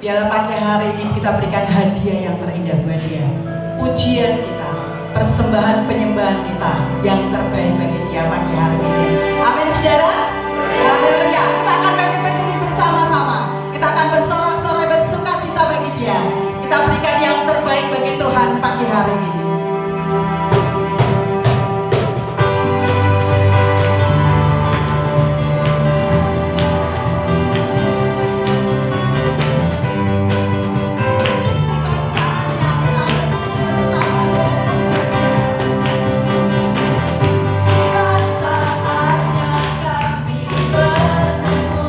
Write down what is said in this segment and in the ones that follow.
Biarlah pagi hari ini kita berikan hadiah yang terindah buat dia. Pujian kita, persembahan penyembahan kita yang terbaik bagi dia pagi hari ini. Amin saudara. Haleluya. Kita akan bagi-bagi bersama-sama. Kita akan bersorak-sorai bersuka cita bagi dia. Kita berikan yang terbaik bagi Tuhan pagi hari ini. Saatnya kami bertemu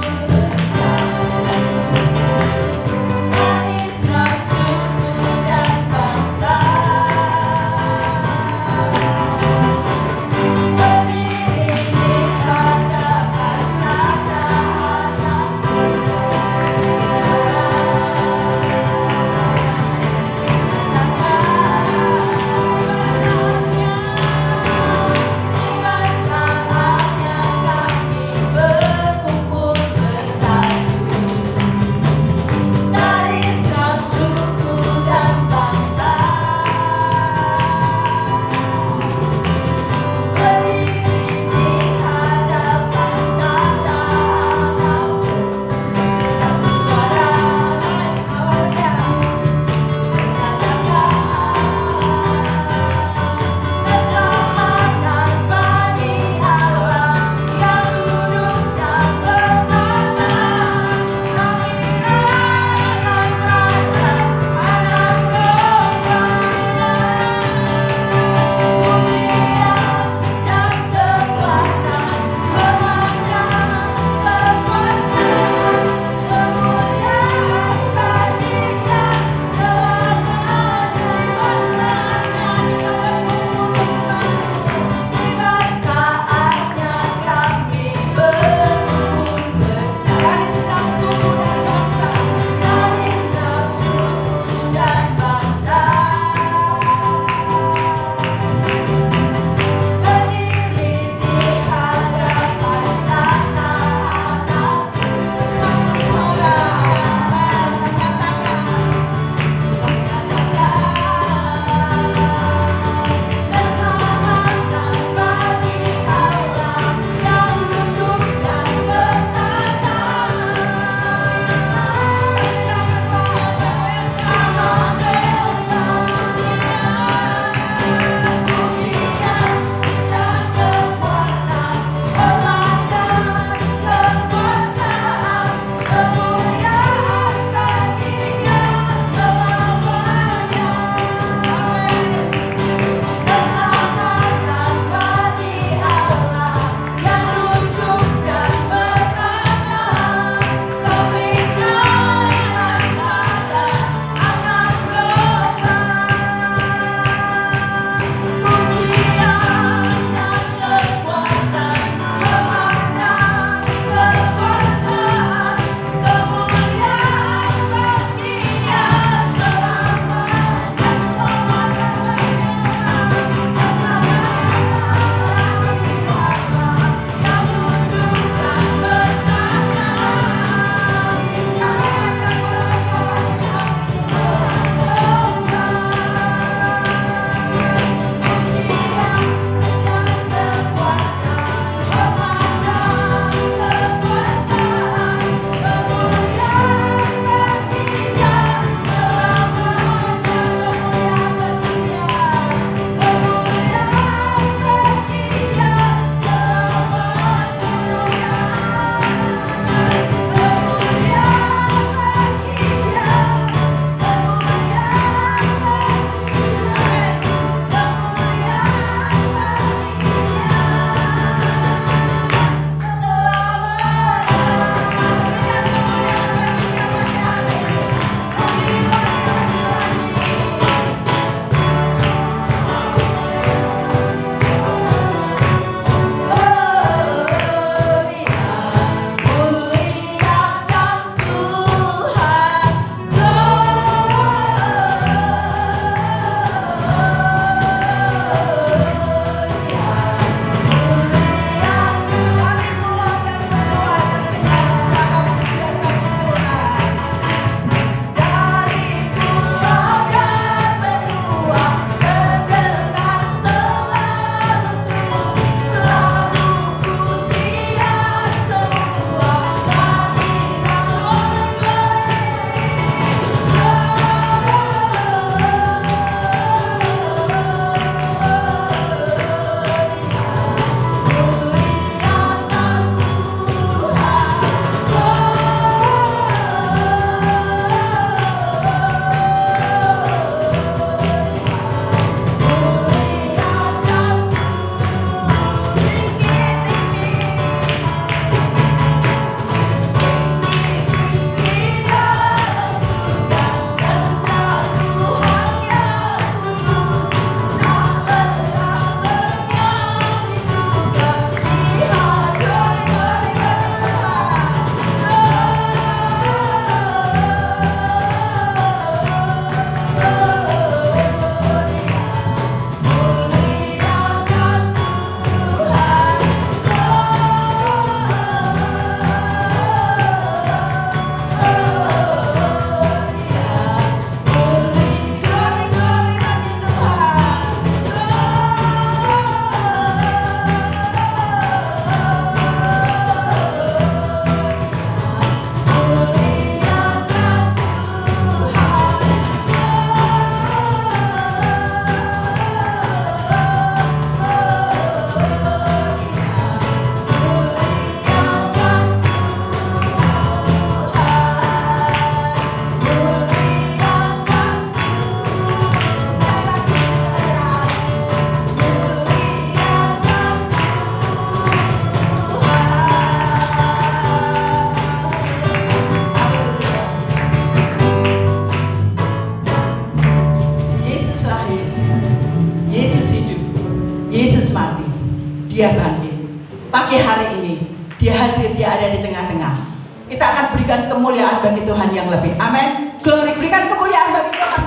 berikan kemuliaan bagi Tuhan yang lebih. Amin. Glory, berikan kemuliaan bagi Tuhan.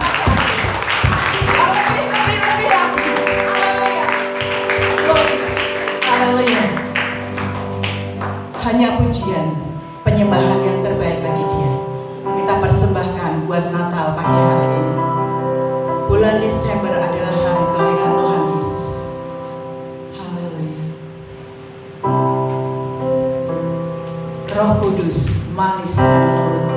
Haleluya. Hanya pujian, penyembahan yang terbaik bagi Dia kita persembahkan buat Natal pagi hari ini. Bulan Desember adalah hari kelahiran Tuhan Yesus. Haleluya. Roh Kudus manis dan lembut.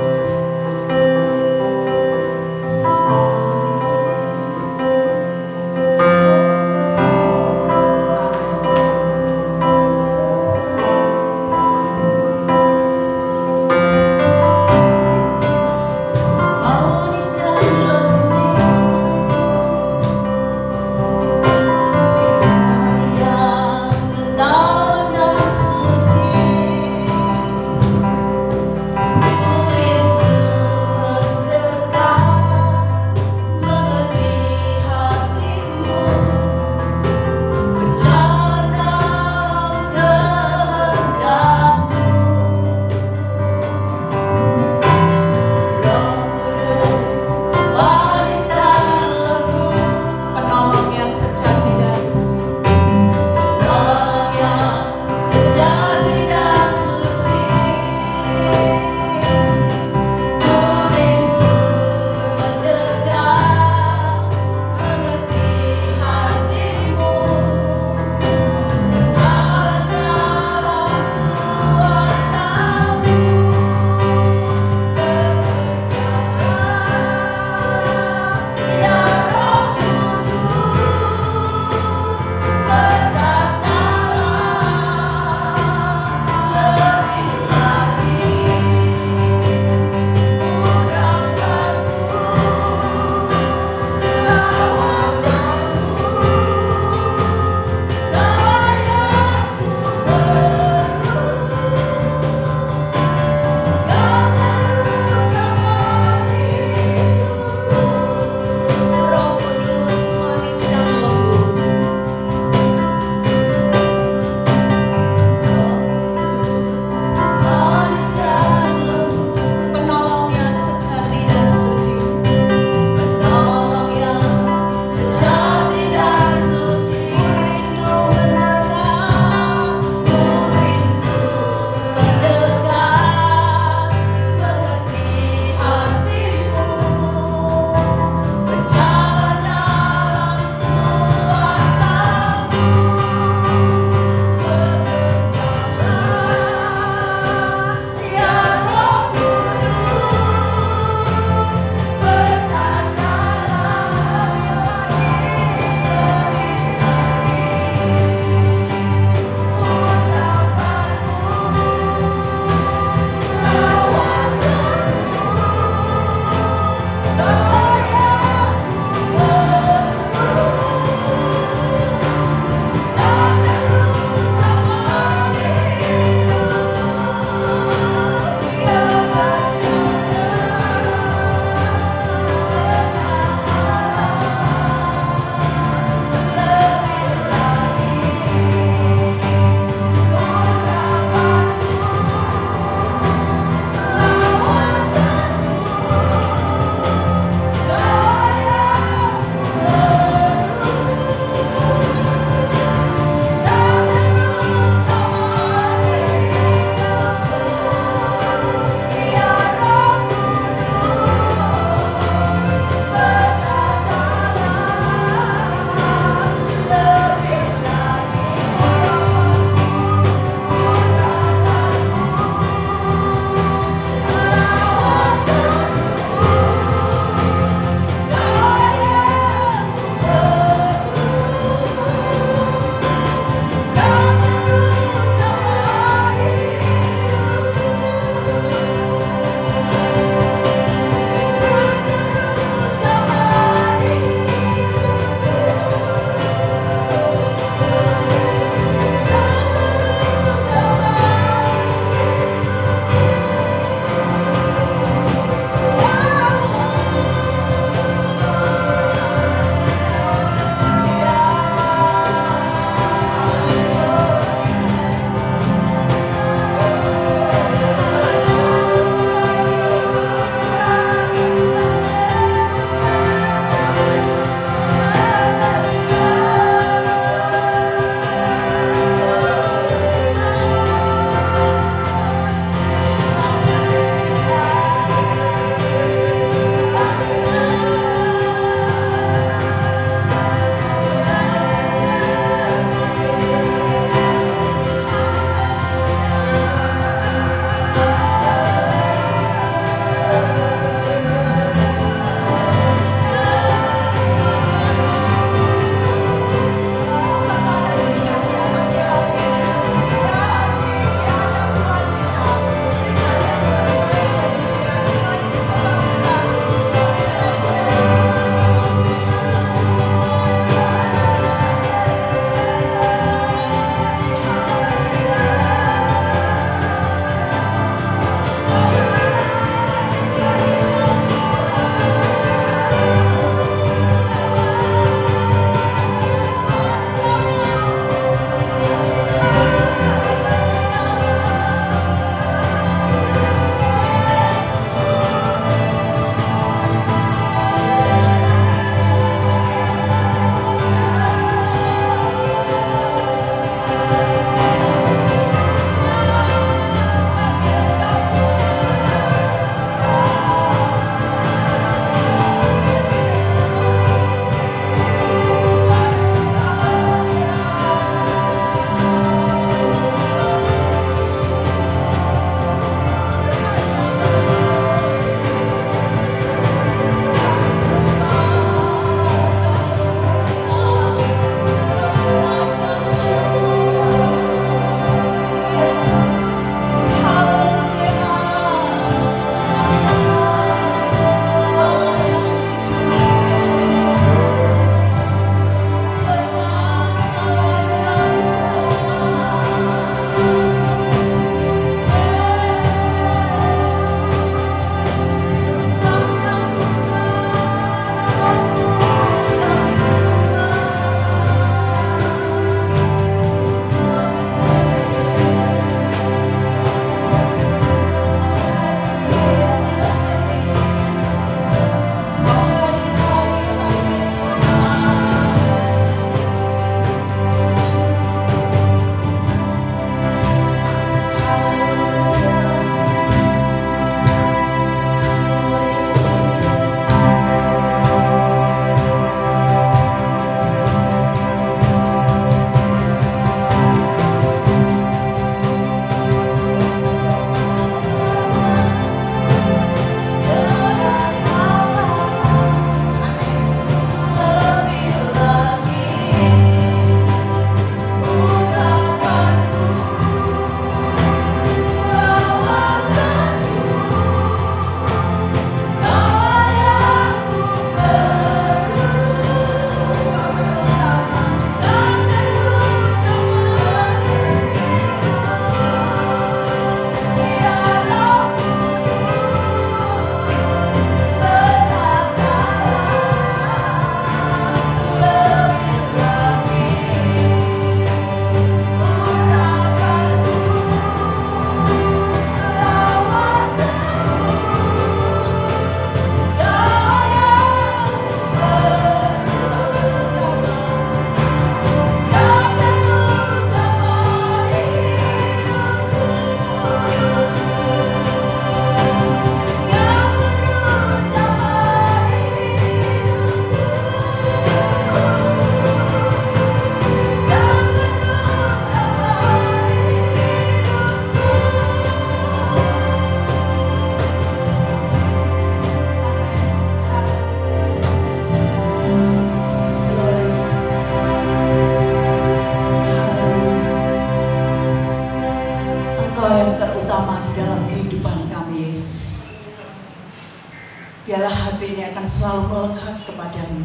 Biarlah hati ini akan selalu melekat kepadamu.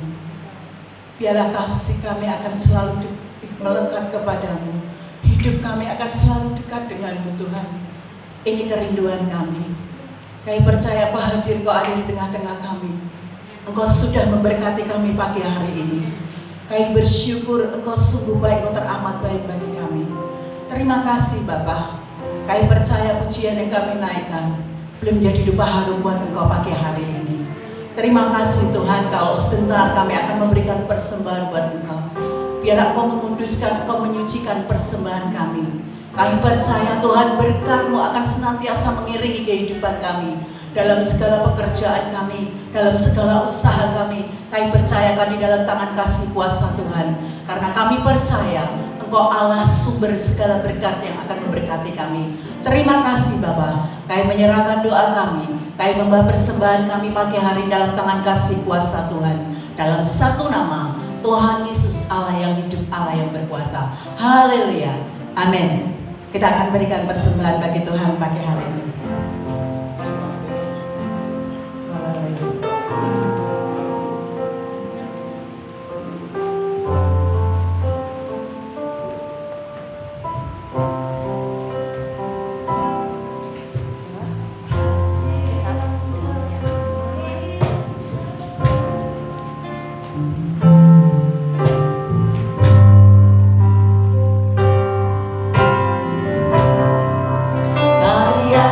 Biarlah kasih kami akan selalu melekat kepadamu. Hidup kami akan selalu dekat denganmu Tuhan. Ini kerinduan kami. Kami percaya Kau hadir, Kau ada di tengah-tengah kami. Engkau sudah memberkati kami pagi hari ini. Kami bersyukur Engkau sungguh baik, Engkau teramat baik bagi kami. Terima kasih Bapa. Kami percaya pujian yang kami naikkan belum jadi dupa harum buat Engkau pagi hari ini. Terima kasih Tuhan, kalau sebentar kami akan memberikan persembahan buat Engkau. Biar Engkau menguduskan, Engkau menyucikan persembahan kami. Kami percaya Tuhan, berkat-Mu akan senantiasa mengiringi kehidupan kami. Dalam segala pekerjaan kami, dalam segala usaha kami. Kami percaya di dalam tangan kasih kuasa Tuhan. Karena kami percaya Engkau Allah sumber segala berkat yang akan memberkati kami. Terima kasih Bapa. Kami menyerahkan doa kami. Kami membawa persembahan kami pagi hari dalam tangan kasih kuasa Tuhan. Dalam satu nama, Tuhan Yesus, Allah yang hidup, Allah yang berkuasa. Haleluya. Amin. Kita akan berikan persembahan bagi Tuhan pagi hari ini. Karya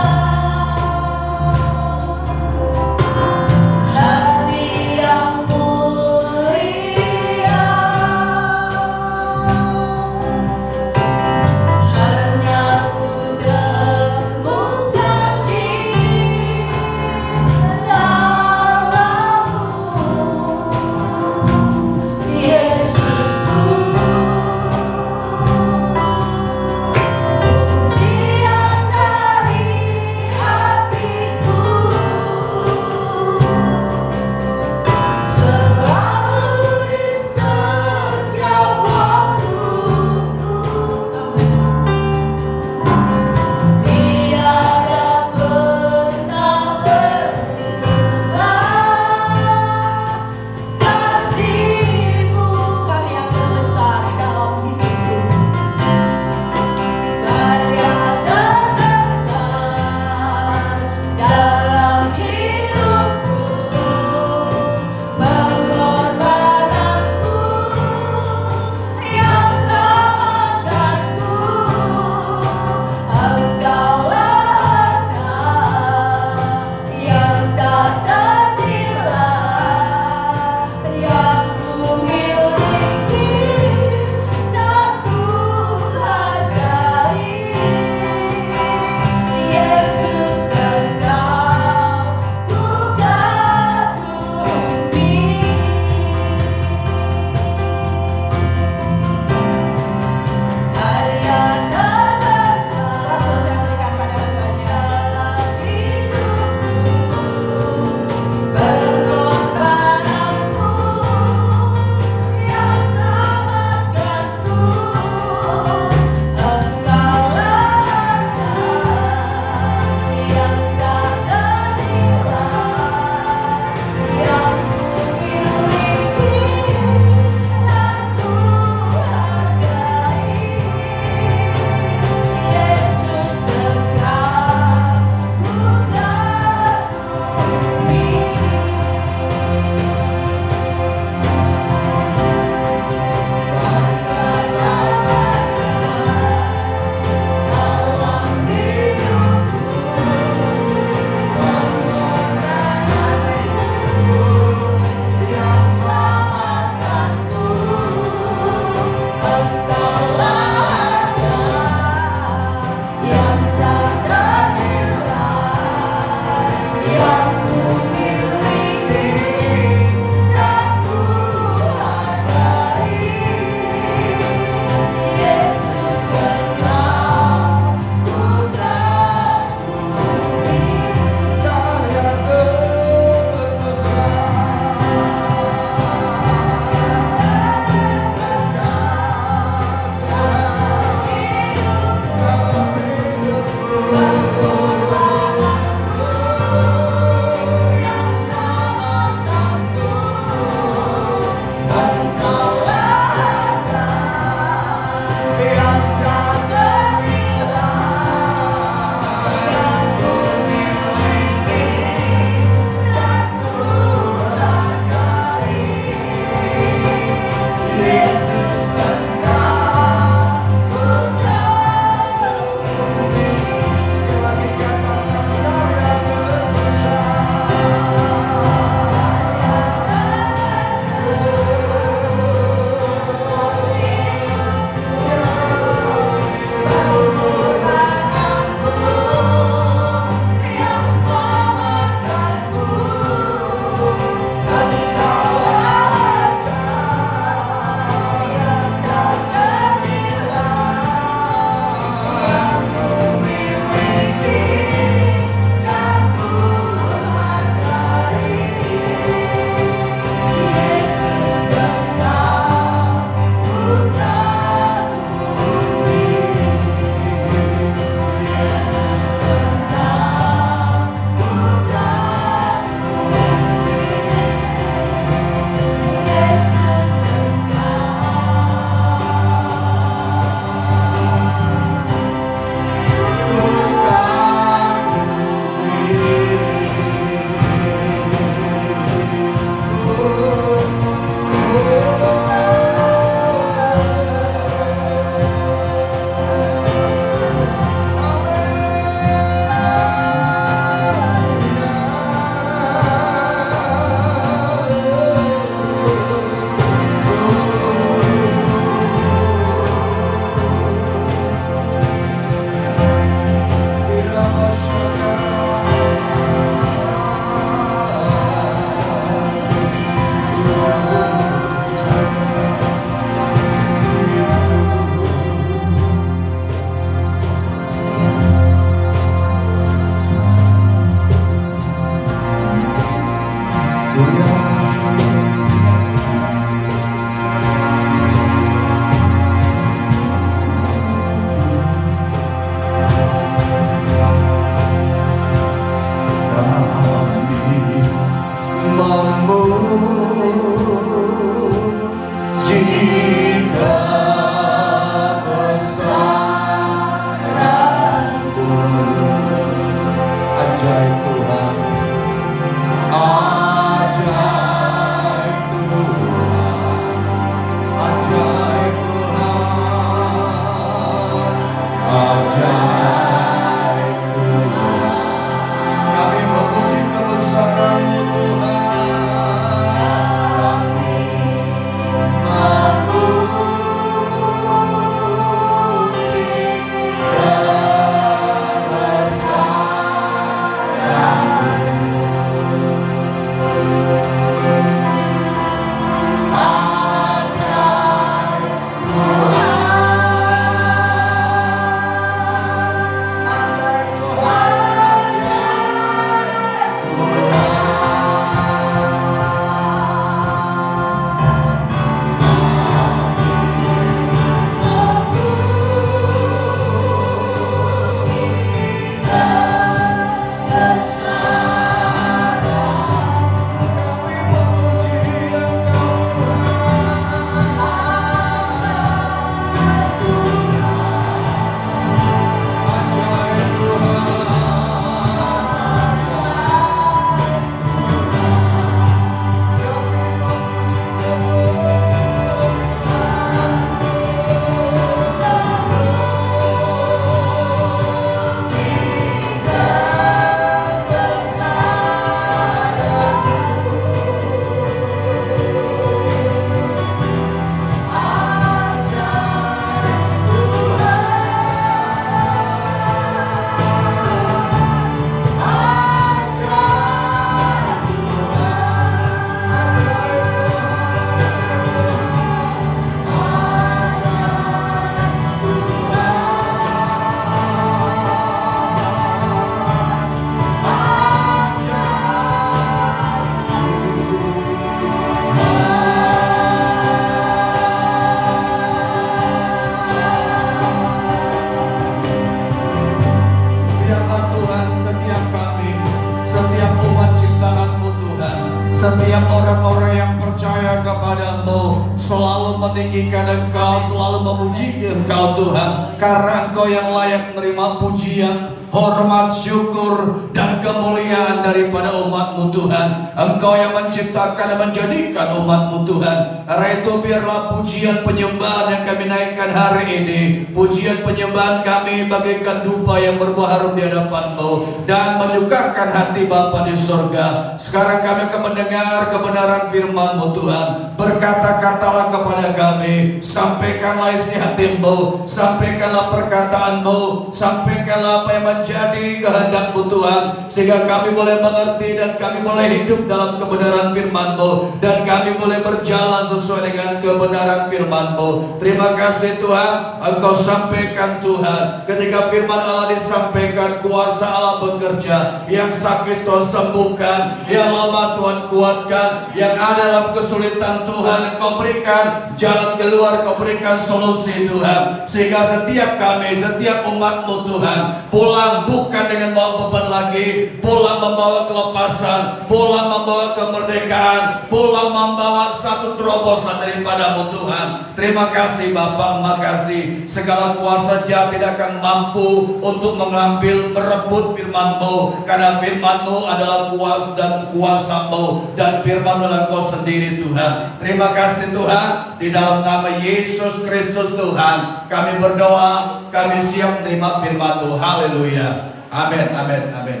Setiap orang-orang yang percaya kepadamu selalu meninggikan Engkau, selalu memuji Engkau Tuhan, karena Engkau yang layak menerima pujian, hormat, syukur, dan kemuliaan daripada umat-Mu Tuhan. Engkau yang menciptakan dan menjadikan umat-Mu Tuhan. Karena itu biarlah pujian penyembahan yang kami naikkan hari ini, pujian penyembahan kami bagaikan dupa yang berbuah harum di hadapan-Mu dan menyukakan hati Bapa di surga. Sekarang kami akan mendengar kebenaran firman-Mu Tuhan. Berkata-katalah kepada kami, sampaikanlah isi hati-Mu, sampaikanlah perkataan-Mu, sampaikanlah apa yang menjadi kehendak-Mu Tuhan, sehingga kami boleh mengerti dan kami boleh hidup dalam kebenaran firman-Mu, dan kami boleh berjalan sesuai dengan kebenaran firman-Mu. Terima kasih Tuhan, Engkau sampaikan Tuhan. Ketika firman Allah disampaikan, kuasa Allah bekerja. Yang sakit Tuhan sembuhkan, yang lemah Tuhan kuatkan, yang ada dalam kesulitan Tuhan Engkau berikan jalan keluar, Engkau berikan solusi Tuhan, sehingga setiap kami, setiap umat-Mu Tuhan pulang bukan dengan bawa beban lagi, pulang membawa kelepasan, pulang membawa kemerdekaan, pulang membawa satu terobosan daripada-Mu Tuhan. Terima kasih Bapa, makasih. Segala kuasa jahat tidak akan mampu untuk mengambil, merebut firman-Mu, karena firman-Mu adalah kuasa dan kuasa-Mu, dan firman-Mu adalah Kau sendiri Tuhan. Terima kasih Tuhan, di dalam nama Yesus Kristus Tuhan kami berdoa, kami siap menerima firman-Mu. Haleluya, amin, amin, amin.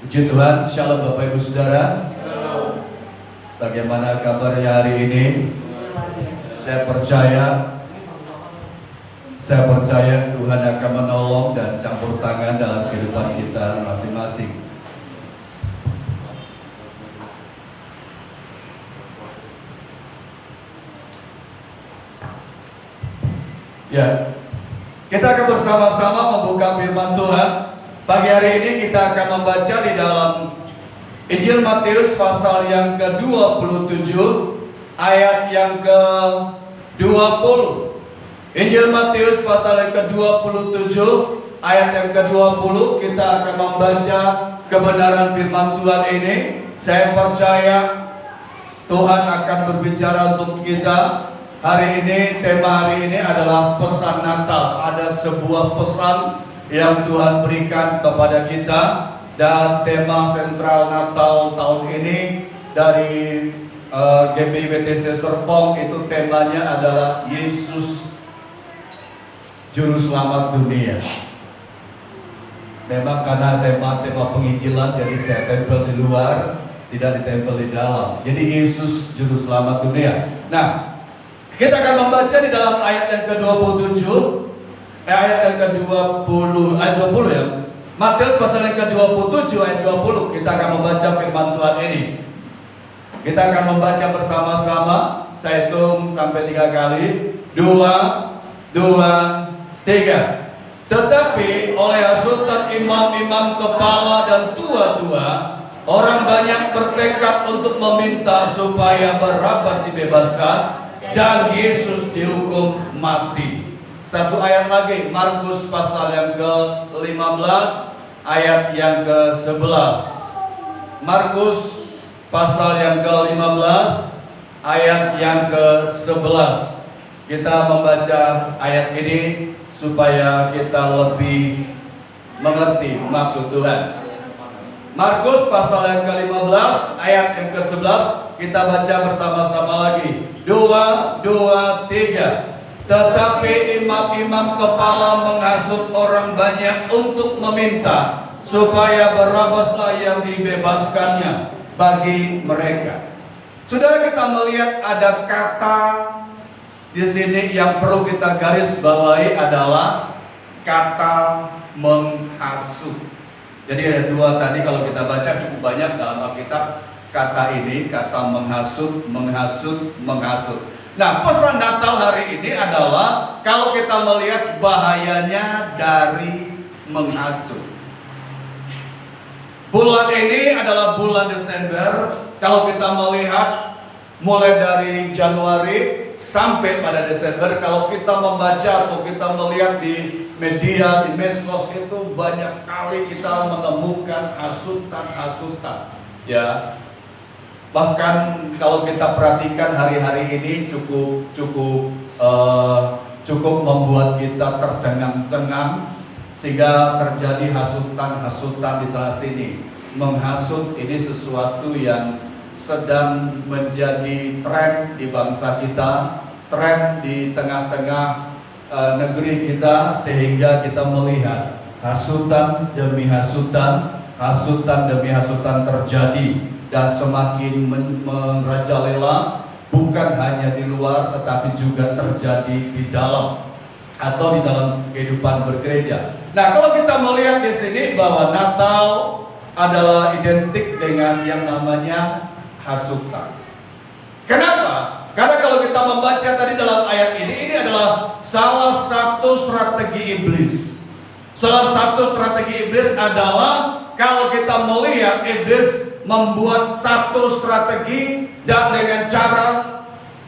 Puji Tuhan. Shalom Bapak Ibu Saudara. Bagaimana kabarnya hari ini? Saya percaya Tuhan akan menolong dan campur tangan dalam kehidupan kita masing-masing. Ya, kita akan bersama-sama membuka firman Tuhan. Pagi hari ini kita akan membaca di dalam Injil Matius pasal yang ke-27 ayat yang ke-20. Injil Matius pasal yang ke-27 ayat yang ke-20, kita akan membaca kebenaran firman Tuhan ini. Saya percaya Tuhan akan berbicara untuk kita. Hari ini, tema hari ini adalah pesan Natal. Ada sebuah pesan yang Tuhan berikan kepada kita, dan tema sentral Natal tahun ini dari GBI Serpong itu temanya adalah Yesus Juru Selamat Dunia. Memang karena tema penginjilan, jadi saya tempel di luar, tidak ditempel di dalam. Jadi Yesus Juru Selamat Dunia. Nah, kita akan membaca di dalam ayat yang ke-27, ayat yang ke-20, ayat 20 ya. Matius pasal yang ke-27 ayat 20, kita akan membaca firman Tuhan ini. Kita akan membaca bersama-sama. Saya hitung sampai 3 kali. 2, 2, 3. Tetapi oleh hasutan imam-imam kepala dan tua-tua, orang banyak bertekad untuk meminta supaya Barabas dibebaskan dan Yesus dihukum mati. Satu ayat lagi, Markus pasal yang ke-15 ayat yang ke-11. Markus pasal yang ke-15 ayat yang ke-11. Kita membaca ayat ini supaya kita lebih mengerti maksud Tuhan. Markus pasal yang ke-15 ayat yang ke-11, kita baca bersama-sama lagi. 2, 2, 3. Tetapi imam-imam kepala menghasut orang banyak untuk meminta supaya Barabaslah yang dibebaskannya bagi mereka. Saudara, kita melihat ada kata di sini yang perlu kita garis bawahi adalah kata menghasut. Jadi ada dua tadi, kalau kita baca cukup banyak dalam Alkitab kata ini, kata menghasut, menghasut, menghasut. Nah, pesan Natal hari ini adalah kalau kita melihat bahayanya dari menghasut. Bulan ini adalah bulan Desember. Kalau kita melihat mulai dari Januari sampai pada Desember, kalau kita membaca atau kita melihat di media, di medsos itu banyak kali kita menemukan hasutan-hasutan, ya. Bahkan kalau kita perhatikan hari-hari ini cukup membuat kita tercengang-cengang, sehingga terjadi hasutan-hasutan di sana sini. Menghasut ini sesuatu yang sedang menjadi tren di bangsa kita, tren di tengah-tengah negeri kita, sehingga kita melihat hasutan demi hasutan, hasutan demi hasutan terjadi dan semakin merajalela, bukan hanya di luar tetapi juga terjadi di dalam atau di dalam kehidupan bergereja. Nah, kalau kita melihat di sini bahwa Natal adalah identik dengan yang namanya hasutan. Kenapa? Karena kalau kita membaca tadi dalam ayat ini adalah salah satu strategi iblis. Salah satu strategi iblis adalah kalau kita melihat iblis membuat satu strategi dan dengan cara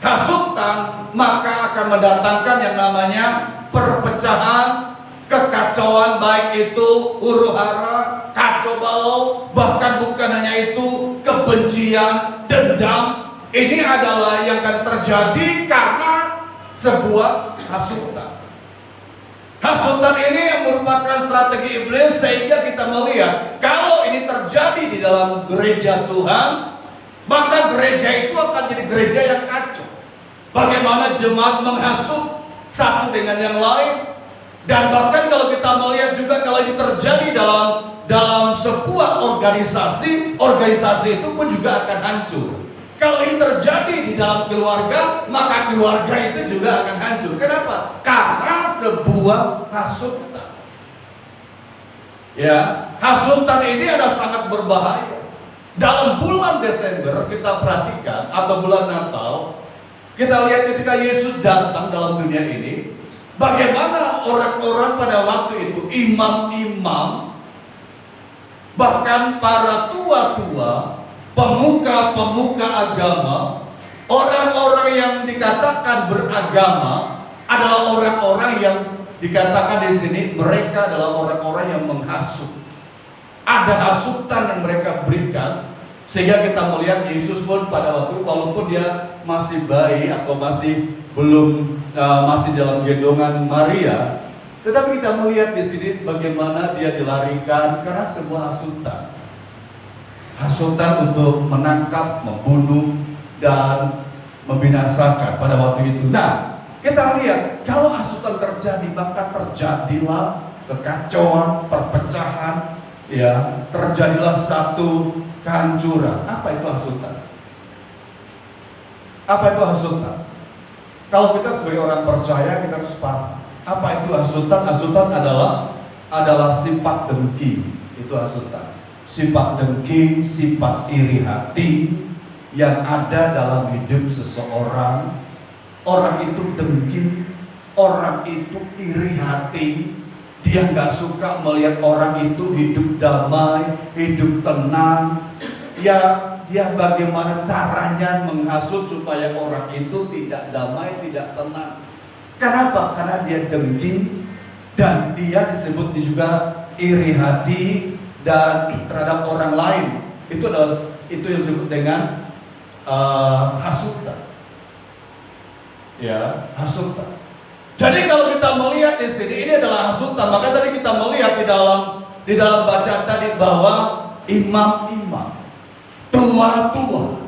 hasutan, maka akan mendatangkan yang namanya perpecahan, kekacauan, baik itu huru-hara, kacau balau, bahkan bukan hanya itu, kebencian, dendam. Ini adalah yang akan terjadi karena sebuah hasutan. Hasutan ini yang merupakan strategi iblis, sehingga kita melihat kalau ini terjadi di dalam gereja Tuhan, maka gereja itu akan jadi gereja yang kacau. Bagaimana jemaat menghasut satu dengan yang lain, dan bahkan kalau kita melihat juga kalau ini terjadi dalam sebuah organisasi itu pun juga akan hancur. Kalau ini terjadi di dalam keluarga, maka keluarga itu juga akan hancur. Kenapa? Karena sebuah hasutan. Ya, hasutan ini adalah sangat berbahaya. Dalam bulan Desember kita perhatikan, atau bulan Natal, kita lihat ketika Yesus datang dalam dunia ini, bagaimana orang-orang pada waktu itu, imam-imam, bahkan para tua-tua, pemuka-pemuka agama, orang-orang yang dikatakan beragama adalah orang-orang yang dikatakan di sini mereka adalah orang-orang yang menghasut. Ada hasutan yang mereka berikan, sehingga kita melihat Yesus pun pada waktu, walaupun dia masih bayi atau masih dalam gendongan Maria, tetapi kita melihat di sini bagaimana dia dilarikan karena sebuah hasutan. Hasutan untuk menangkap, membunuh, dan membinasakan pada waktu itu. Nah, kita lihat kalau hasutan terjadi, maka terjadilah kekacauan, perpecahan, ya, terjadilah satu kehancuran. Apa itu hasutan? Apa itu hasutan? Kalau kita sebagai orang percaya, kita harus paham apa itu hasutan. Hasutan adalah sifat dengki. Itu hasutan. Sifat dengki, sifat iri hati yang ada dalam hidup seseorang. Orang itu dengki, orang itu iri hati. Dia nggak suka melihat orang itu hidup damai, hidup tenang. Ya, dia bagaimana caranya menghasut supaya orang itu tidak damai, tidak tenang. Kenapa? Karena dia dengki, dan dia disebut juga iri hati dan terhadap orang lain. Itu yang disebut dengan hasutan. Ya, hasutan. Jadi kalau kita melihat di sini, ini adalah hasutan. Maka tadi kita melihat di dalam bacaan tadi bahwa imam-imam, tua-tua,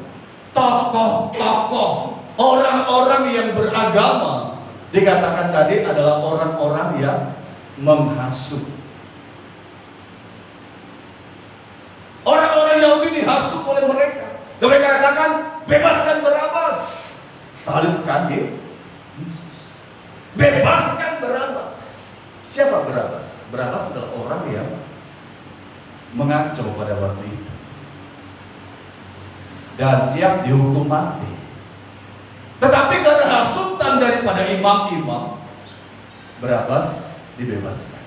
tokoh-tokoh, orang-orang yang beragama, dikatakan tadi adalah orang-orang yang menghasut. Orang-orang Yahudi dihasut oleh mereka. Mereka katakan, bebaskan Barabas, salibkan Yesus. Bebaskan Barabas. Siapa Barabas? Barabas adalah orang yang mengacau pada waktu itu dan siap dihukum mati. Tetapi karena hasutan daripada imam-imam, Barabas dibebaskan.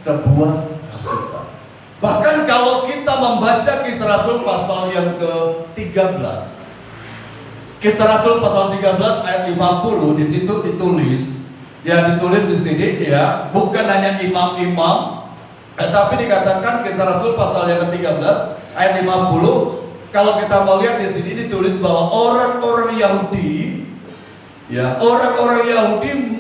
Sebuah hasutan. Bahkan kalau kita membaca Kisah Rasul pasal yang ke-13, Kisah Rasul pasal 13 ayat 50, di situ ditulis di sini ya, bukan hanya imam-imam, tetapi dikatakan Kisah Rasul pasal yang ke-13 ayat 50, kalau kita melihat di sini ditulis bahwa orang-orang Yahudi, ya, orang-orang Yahudi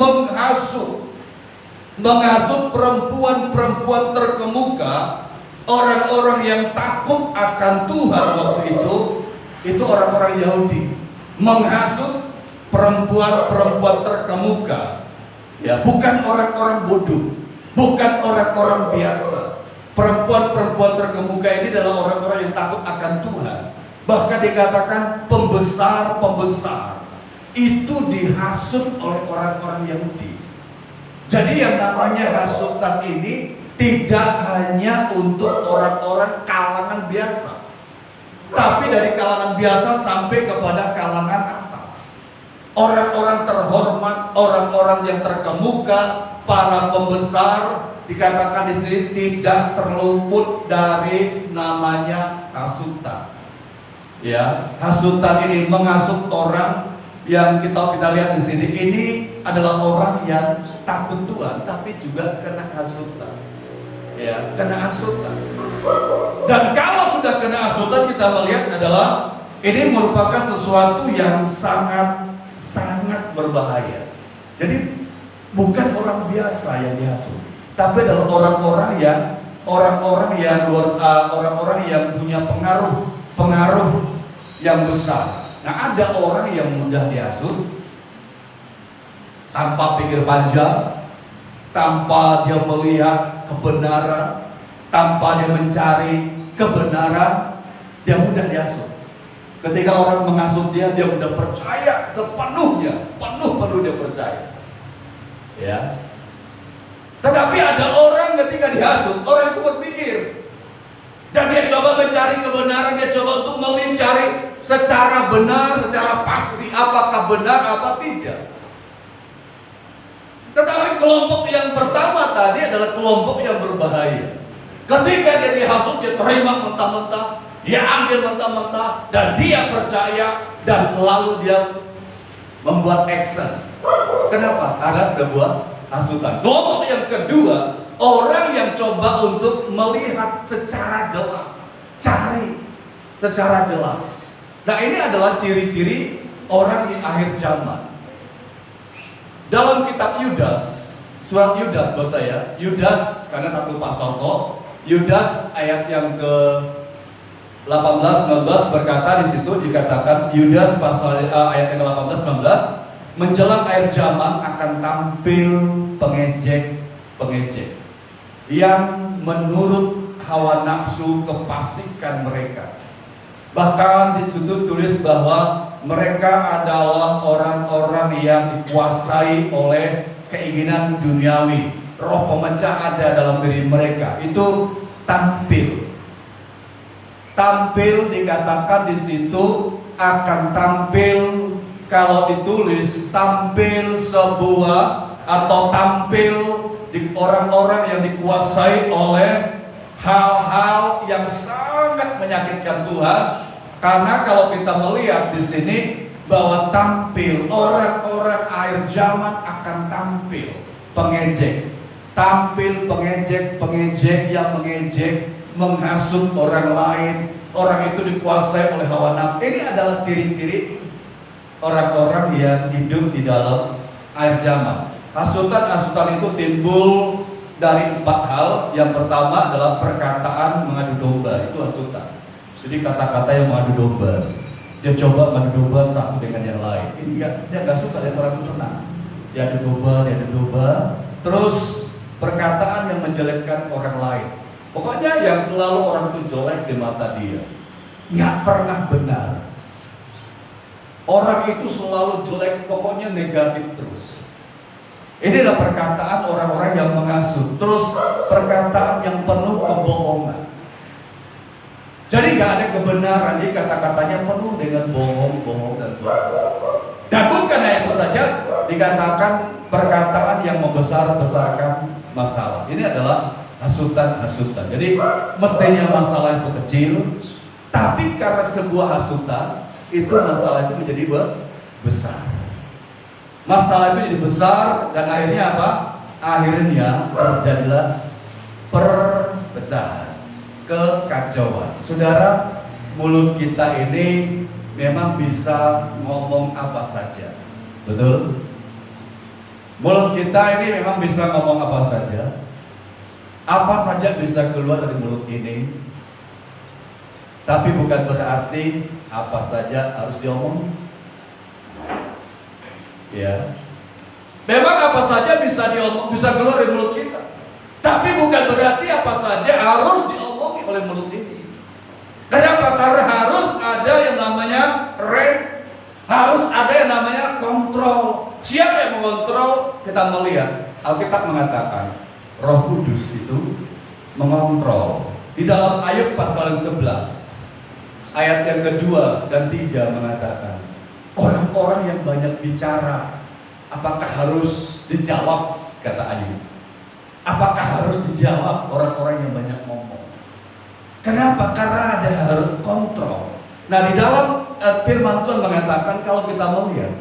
menghasut perempuan-perempuan terkemuka, orang-orang yang takut akan Tuhan waktu itu orang-orang Yahudi menghasut perempuan-perempuan terkemuka, ya, bukan orang-orang bodoh, bukan orang-orang biasa. Perempuan-perempuan terkemuka ini adalah orang-orang yang takut akan Tuhan. Bahkan dikatakan pembesar-pembesar itu dihasut oleh orang-orang Yahudi. Jadi yang namanya hasutan ini tidak hanya untuk orang-orang kalangan biasa, tapi dari kalangan biasa sampai kepada kalangan atas. Orang-orang terhormat, orang-orang yang terkemuka, para pembesar, dikatakan di sini tidak terluput dari namanya hasutan. Ya, hasutan ini menghasut orang yang kita lihat di sini. Ini adalah orang yang takut Tuhan, tapi juga kena hasutan. Ya, kena hasutan. Dan kalau sudah kena hasutan, kita melihat adalah ini merupakan sesuatu yang sangat berbahaya. Jadi bukan orang biasa yang dihasut, tapi adalah orang-orang yang punya pengaruh yang besar. Nah, ada orang yang mudah dihasut tanpa pikir panjang, tanpa dia melihat kebenaran, tanpa dia mencari kebenaran, dia mudah dihasut. Ketika orang menghasut dia mudah percaya sepenuhnya, penuh dia percaya. Ya. Tetapi ada orang ketika dihasut, orang itu berpikir, dan dia coba mencari kebenaran, dia coba untuk mencari secara benar, secara pasti apakah benar apa tidak. Tetapi kelompok yang pertama tadi adalah kelompok yang berbahaya. Ketika dia dihasut, dia terima mentah-mentah, dia ambil mentah-mentah, dan dia percaya, dan lalu dia membuat action. Kenapa? Karena sebuah hasutan. Kelompok yang kedua, orang yang coba untuk melihat secara jelas, cari secara jelas. Nah, ini adalah ciri-ciri orang di akhir zaman. Dalam kitab Yudas, surat Yudas bahasa saya, Yudas karena satu pasal kok, Yudas ayat yang ke 18-19 berkata, di situ dikatakan Yudas pasal ayat yang ke 18-19, menjelang akhir zaman akan tampil pengejek yang menurut hawa nafsu kefasikan mereka. Bahkan di situ tulis bahwa mereka adalah orang-orang yang dikuasai oleh keinginan duniawi. Roh pemecah ada dalam diri mereka. Itu tampil dikatakan di situ akan tampil. Kalau ditulis tampil sebuah atau tampil di orang-orang yang dikuasai oleh hal-hal yang sangat menyakitkan Tuhan. Karena kalau kita melihat di sini bahwa tampil orang-orang akhir zaman akan tampil pengejek, yang mengejek, menghasut orang lain. Orang itu dikuasai oleh hawa nafsu. Ini adalah ciri-ciri orang-orang yang hidup di dalam akhir zaman. Hasutan itu timbul dari 4 hal. Yang pertama adalah perkataan mengadu domba, itu hasutan. Jadi kata-kata yang mengadu domba. Dia coba mengadu domba satu dengan yang lain. Dia nggak suka lihat orang itu tenang. Dia adu domba. Terus perkataan yang menjelekkan orang lain. Pokoknya yang selalu orang itu jelek di mata dia, nggak pernah benar. Orang itu selalu jelek, pokoknya negatif terus. Ini adalah perkataan orang-orang yang menghasut. Terus perkataan yang penuh kebohongan. Jadi nggak ada kebenaran, jadi kata-katanya penuh dengan bohong dan bohong. Dan bukan hanya itu saja, dikatakan perkataan yang membesar-besarkan masalah. Ini adalah hasutan. Jadi mestinya masalah itu kecil, tapi karena sebuah hasutan itu masalah itu menjadi besar. Masalah itu jadi besar dan akhirnya apa? Akhirnya terjadilah perpecahan, kekacauan. Saudara, mulut kita ini memang bisa ngomong apa saja. Betul? Mulut kita ini memang bisa ngomong apa saja. Apa saja bisa keluar dari mulut ini. Tapi bukan berarti apa saja harus diomong. Ya. Memang apa saja bisa diomong, bisa keluar dari mulut kita. Tapi bukan berarti apa saja harus diomongi oleh mulut ini. Kenapa? Karena harus ada yang namanya rem, harus ada yang namanya kontrol. Siapa yang mengontrol? Kita melihat Alkitab mengatakan Roh Kudus itu mengontrol. Di dalam Ayub pasal 11 ayat yang kedua dan 3 mengatakan, orang-orang yang banyak bicara, apakah harus dijawab? Kata Ayub. Apakah harus dijawab orang-orang yang banyak ngomong? Kenapa? Karena ada harus kontrol. Nah, di dalam firman Tuhan mengatakan kalau kita melihat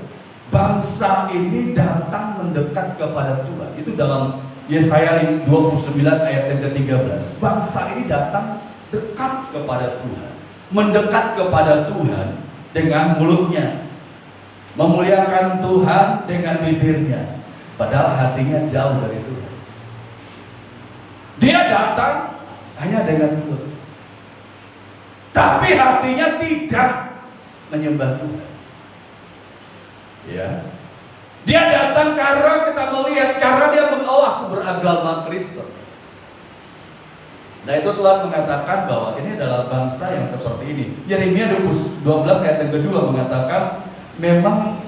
bangsa ini datang mendekat kepada Tuhan. Itu dalam Yesaya 29 ayat yang ke-13. Bangsa ini datang dekat kepada Tuhan, mendekat kepada Tuhan dengan mulutnya, memuliakan Tuhan dengan bibirnya, padahal hatinya jauh dari Tuhan. Dia datang hanya dengan mulut, tapi hatinya tidak menyembah Tuhan. Ya, dia datang karena kita melihat, karena dia aku beragama Kristen. Nah, itu Tuhan mengatakan bahwa ini adalah bangsa yang seperti ini. Yeremia 12 ayat yang kedua mengatakan, memang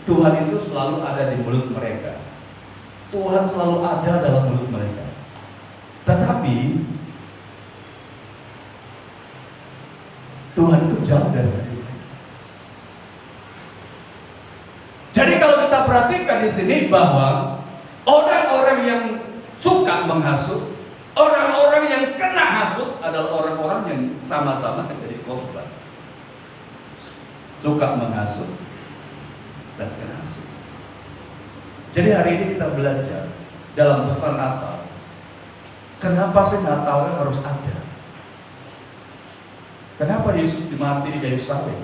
Tuhan itu selalu ada di mulut mereka. Tuhan selalu ada dalam mulut mereka. Tetapi Tuhan itu jauh dari hati. Jadi kalau kita perhatikan di sini bahwa orang-orang yang suka menghasut, orang-orang yang kena hasut adalah orang-orang yang sama-sama menjadi korban. Suka menghasut dan kena hasut. Jadi hari ini kita belajar dalam pesan Natal. Kenapa sih Natal harus ada? Kenapa Yesus mati di kayu salib?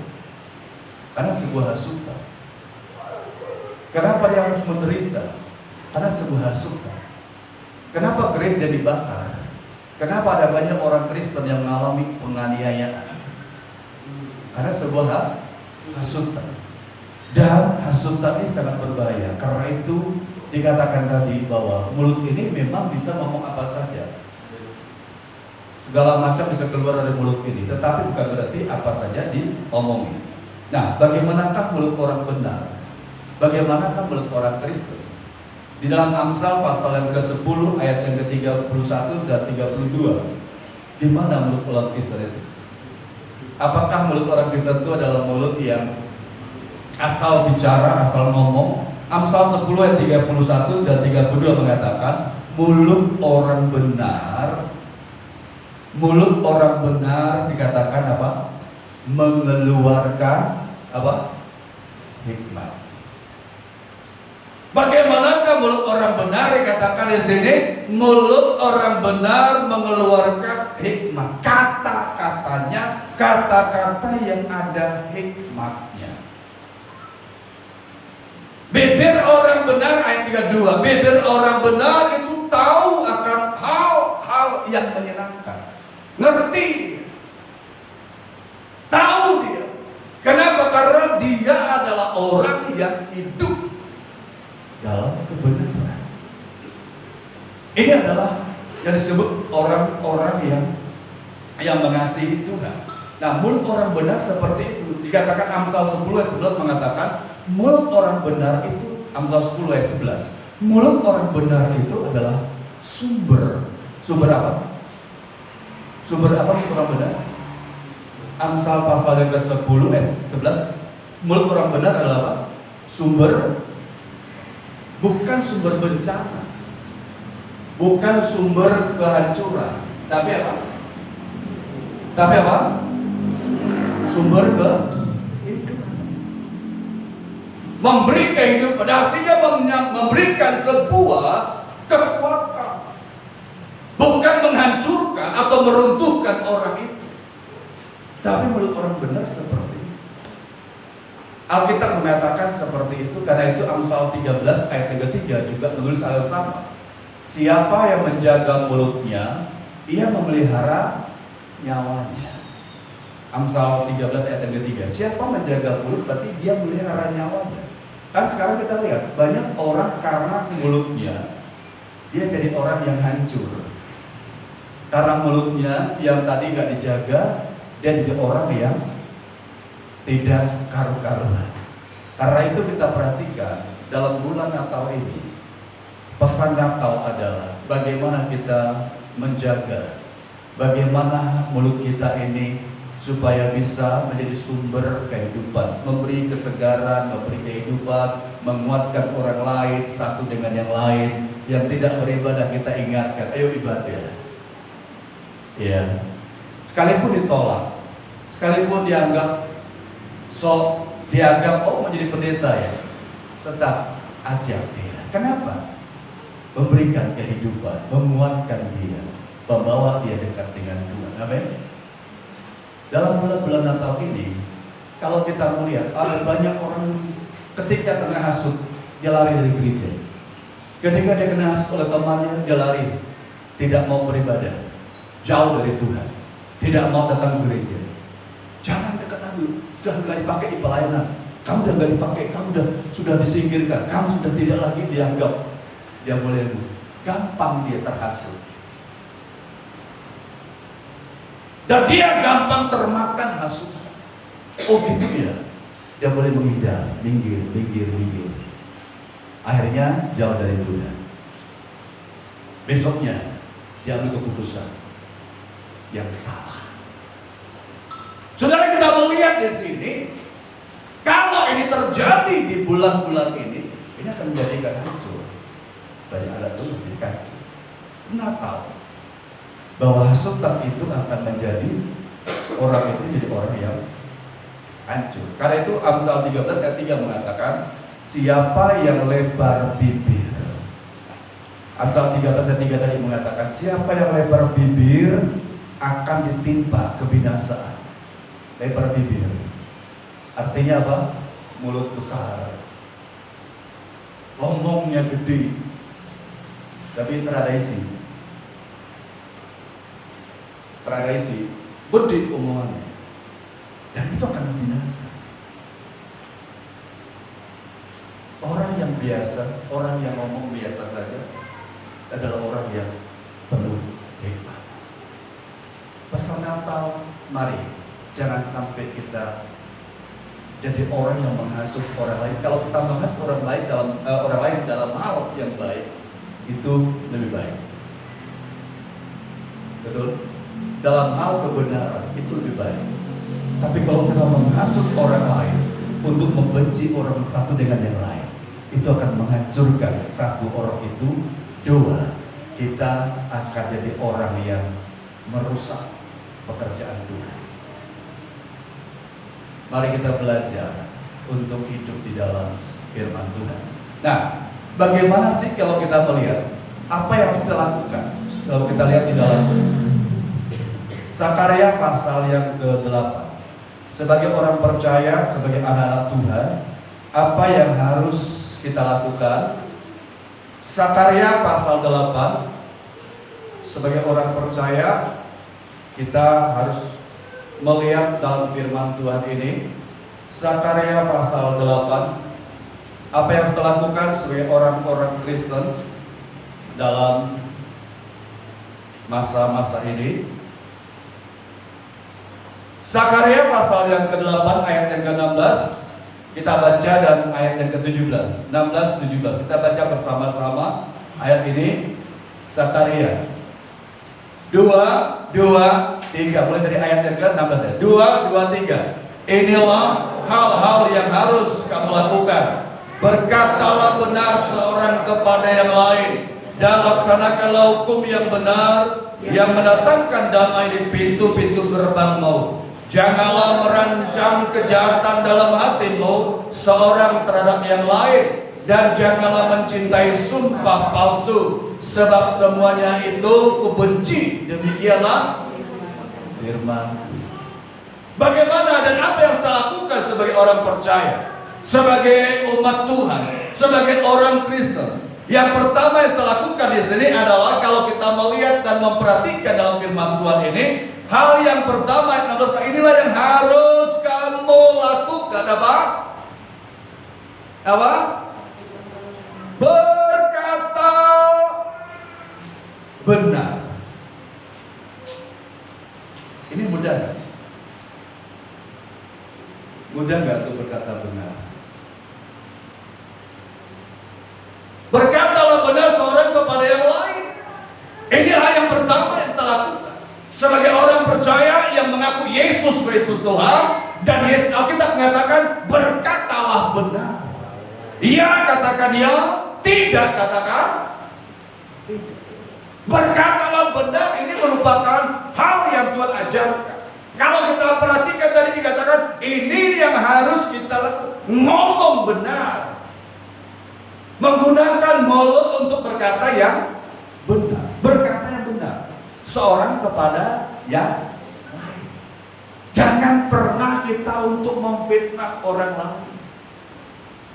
Karena sebuah hasutan. Kenapa dia harus menderita? Karena sebuah hasutan. Kenapa gereja dibakar? Kenapa ada banyak orang Kristen yang mengalami penganiayaan? Karena sebuah hasutan. Dan hasutan ini sangat berbahaya. Karena itu dikatakan tadi bahwa mulut ini memang bisa ngomong apa saja. Segala macam bisa keluar dari mulut ini, tetapi bukan berarti apa saja diomongin. Nah, bagaimanakah mulut orang benar? Bagaimanakah mulut orang Kristen? Di dalam Amsal pasal yang ke-10 ayat yang ke-31 dan 32, di mana mulut orang Kristen itu? Apakah mulut orang Kristen itu adalah mulut yang asal bicara, asal ngomong? Amsal 10 ayat 31 dan 32 mengatakan, mulut orang benar dikatakan apa? Mengeluarkan apa? Hikmat. Bagaimanakah mulut orang benar? Dikatakan di sini, mulut orang benar mengeluarkan hikmat. Kata-katanya kata-kata yang ada hikmatnya. Bibir orang benar, ayat 32, bibir orang benar itu tahu akan hal-hal yang menyenangkan. Ngerti, tahu dia. Kenapa? Karena dia adalah orang yang hidup dalam kebenaran. Ini adalah yang disebut orang-orang yang mengasihi Tuhan. Nah, mulut orang benar seperti itu. Dikatakan Amsal 10 ayat 11 mengatakan, mulut orang benar itu, Amsal 10 ayat 11, mulut orang benar itu adalah sumber apa? Sumber apa mulut orang benar? Amsal pasal yang ke-10 ayat 11, mulut orang benar adalah apa? Sumber, bukan sumber bencana, bukan sumber kehancuran, tapi apa? Sumber kehidupan. Memberi kehidupan artinya memberikan sebuah kekuatan, bukan menghancurkan atau meruntuhkan orang itu. Tapi mulut orang benar seperti itu. Alkitab mengatakan seperti itu, karena itu Amsal 13 ayat 3 juga menulis hal yang sama. Siapa yang menjaga mulutnya, ia memelihara nyawanya. Amsal 13 ayat 3. Siapa menjaga mulut berarti dia memelihara nyawanya. Kan sekarang kita lihat banyak orang karena mulutnya dia jadi orang yang hancur. Karena mulutnya yang tadi gak dijaga, dia jadi orang yang tidak karu-karuan. Karena itu kita perhatikan dalam bulan Natal ini, pesan Natal adalah bagaimana kita menjaga, bagaimana mulut kita ini supaya bisa menjadi sumber kehidupan, memberi kesegaran, memberi kehidupan, menguatkan orang lain satu dengan yang lain. Yang tidak beribadah kita ingatkan, ayo ibadah. Ya, sekalipun ditolak, sekalipun dianggap oh menjadi pendeta ya, tetap ajak dia. Kenapa? Memberikan kehidupan, menguatkan dia, membawa dia dekat dengan Tuhan. Amin. Dalam bulan-bulan Natal ini, kalau kita melihat ada banyak orang ketika kena hasut, dia lari dari gereja. Ketika dia kena hasut oleh temannya, dia lari, tidak mau beribadah, jauh dari Tuhan, tidak mau datang ke gereja. Jangan dekat aku, sudah nggak dipakai di pelayanan, kamu sudah nggak dipakai, kamu sudah disingkirkan, kamu sudah tidak lagi dianggap. Dia boleh gampang dia terhasut. Dan dia gampang termakan hasut. Oh gitu ya. Dia boleh menghindar, minggir. Akhirnya jauh dari Tuhan. Besoknya dia ambil keputusan yang salah. Saudara, kita melihat di sini, kalau ini terjadi di bulan-bulan ini akan menjadikan hancur dari anak Tuhan di kaki. Natal, bahwa hasutan itu akan menjadi orang itu jadi orang yang hancur. Karena itu Amsal 13 ayat 3 mengatakan, siapa yang lebar bibir. Amsal 13 ayat 3 tadi mengatakan, siapa yang lebar bibir akan ditimpa kebinasaan. Lebar bibir artinya apa? Mulut besar, ngomongnya gede, tapi terada isi, gede omongannya, dan itu akan binasa. Orang yang biasa, orang yang ngomong biasa saja adalah orang yang penuh hikmat. Pesan Natal, mari jangan sampai kita jadi orang yang menghasut orang lain. Kalau kita menghasut orang lain dalam hal yang baik, itu lebih baik. Betul? Dalam hal kebenaran itu lebih baik. Tapi kalau kita menghasut orang lain untuk membenci orang satu dengan yang lain, itu akan menghancurkan satu orang itu. Dua, kita akan jadi orang yang merusak pekerjaan Tuhan. Mari kita belajar untuk hidup di dalam firman Tuhan. Nah, bagaimana sih kalau kita melihat apa yang harus kita lakukan? Kalau kita lihat di dalam Sakarya pasal yang ke-8, sebagai orang percaya, sebagai anak-anak Tuhan, apa yang harus kita lakukan? Sakarya pasal 8, sebagai orang percaya, kita harus melihat dalam firman Tuhan ini. Sakarya pasal 8, apa yang kita lakukan sebagai orang-orang Kristen dalam masa-masa ini. Sakarya pasal yang ke-8 ayat yang ke-16 kita baca, dan ayat yang ke-17, 16-17 kita baca bersama-sama ayat ini. Sakarya 2, 3, mulai dari ayat yang ke-16 ya. 2, 3. Inilah hal-hal yang harus kamu lakukan. Berkatalah benar seorang kepada yang lain, dan laksanakanlah hukum yang benar, yang mendatangkan damai di pintu-pintu gerbang maut. Janganlah merancang kejahatan dalam hatimu seorang terhadap yang lain, dan janganlah mencintai sumpah palsu, sebab semuanya itu kubenci. Demikianlah firman Tuhan. Bagaimana dan apa yang kita lakukan sebagai orang percaya, sebagai umat Tuhan, sebagai orang Kristen? Yang pertama yang kita lakukan di sini adalah kalau kita melihat dan memperhatikan dalam firman Tuhan ini, hal yang pertama yang inilah yang harus kamu lakukan. Apa? Apa? Berkata benar. Ini mudah gak? Mudah gak untuk berkata benar? Berkatalah benar seorang kepada yang lain. Ini hal yang pertama yang kita lakukan sebagai orang percaya yang mengaku Yesus Kristus Tuhan. Dan Alkitab mengatakan berkatalah benar. Iya katakan ya, tidak katakan tidak. Berkatalah benar ini merupakan hal yang Tuhan ajarkan. Kalau kita perhatikan tadi dikatakan ini yang harus kita lakukan, ngomong benar. Menggunakan mulut untuk berkata yang benar. Berkata yang benar. Seorang kepada yang lain. Jangan pernah kita untuk memfitnah orang lain,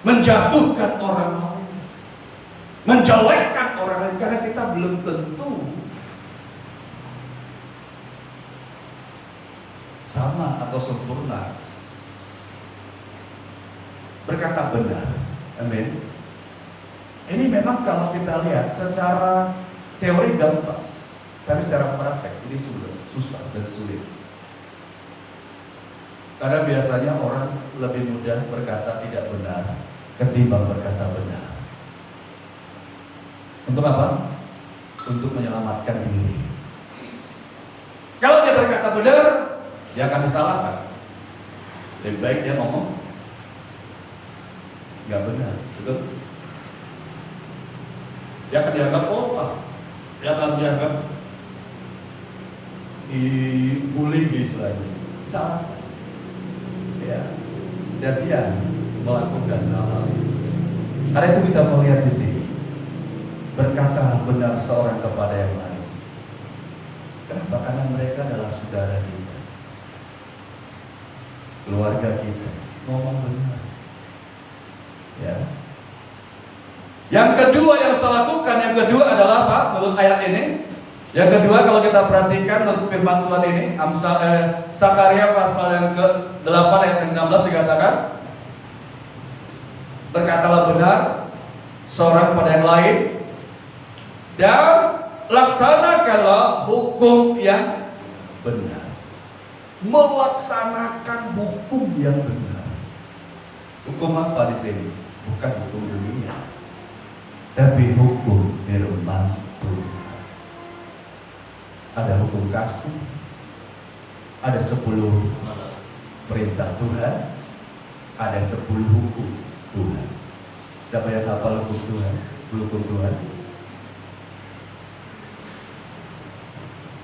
menjatuhkan orang lain, menjelekkan orang lain, karena kita belum tentu sama atau sempurna berkata benar. Amin. Ini memang kalau kita lihat secara teori gampang, tapi secara praktek ini susah dan sulit. Karena biasanya orang lebih mudah berkata tidak benar ketimbang berkata benar. Untuk apa? Untuk menyelamatkan diri. Kalau dia berkata benar, dia akan disalahkan. Lebih baik dia ngomong nggak benar, betul? Dia akan dianggap dia akan dianggap dibully istilahnya, salah, ya, dan dia melakukan hal-hal itu. Karena itu kita melihat di sini, berkata benar seorang kepada yang lain. Kenapa? Karena mereka adalah saudara kita, keluarga kita, ngomong benar, ya. Yang kedua yang kita lakukan, yang kedua adalah apa? Menurut ayat ini, yang kedua kalau kita perhatikan menurut firman Tuhan ini, Sakaria pasal yang ke-8 ayat ke-16 dikatakan, berkatalah benar seorang pada yang lain dan laksanakanlah hukum yang benar. Melaksanakan hukum yang benar. Hukum apa di sini? Bukan hukum dunia, tapi hukum firman Tuhan. Ada hukum kasih, ada 10 perintah Tuhan, ada 10 hukum Tuhan. Siapa yang hafal hukum Tuhan? 10 hukum Tuhan.